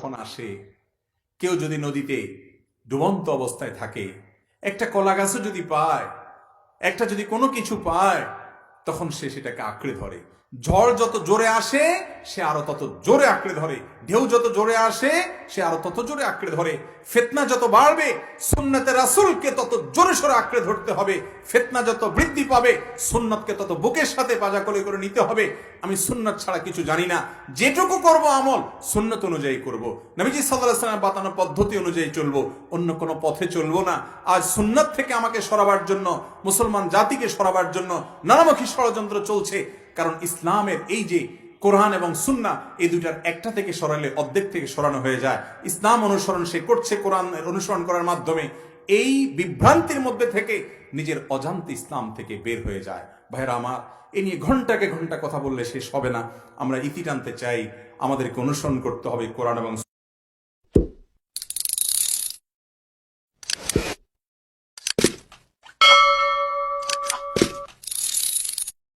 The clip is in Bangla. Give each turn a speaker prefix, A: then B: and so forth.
A: যখন আসে, কেউ যদি নদীতে ডুবন্ত অবস্থায় থাকে, একটা কলা গাছও যদি পায়, একটা যদি কোনো কিছু পায়, তখন সে সেটাকে আঁকড়ে ধরে। ঝড় যত জোরে আসে সে আরো তত জোরে আঁকড়ে ধরে, ঢেউ যত জোরে আসে সে আরো তত জোরে আঁকড়ে ধরে। ফিতনা যত বাড়বে সুন্নতে রাসূলকে তত জোরে সোরে আঁকড়ে ধরতে হবে। ফিতনা যত বৃদ্ধি পাবে সুন্নতকে তত বুকের সাথে পাজা করে করে নিতে হবে। আমি সুন্নত ছাড়া কিছু জানি না, যেটুকু করব আমল সুন্নত অনুযায়ী করব, নবীজি সাল্লাল্লাহু আলাইহি ওয়াসাল্লামের বাতানো পদ্ধতি অনুযায়ী চলবো, অন্য কোনো পথে চলবো না। আজ সুন্নত থেকে আমাকে সরাবার জন্য, মুসলমান জাতিকে সরাবার জন্য নানামুখী ষড়যন্ত্র চলছে। কারণ ইসলামের এই যে কোরআন এবং সুন্নাহ, এই দুইটার একটা থেকে সরালে অর্ধেক থেকে সরানো হয়ে যায়। ইসলাম অনুসরণ সে করছে কোরআনের অনুসরণ করার মাধ্যমে, এই বিভ্রান্তির মধ্যে থেকে নিজের অজান্তে ইসলাম থেকে বের হয়ে যায়। ভাইরা আমার, এ নিয়ে ঘন্টাকে ঘন্টা কথা বললে শেষ হবে না। আমরা ইতি টানতে চাই, আমাদেরকে অনুসরণ করতে হবে কোরআন এবং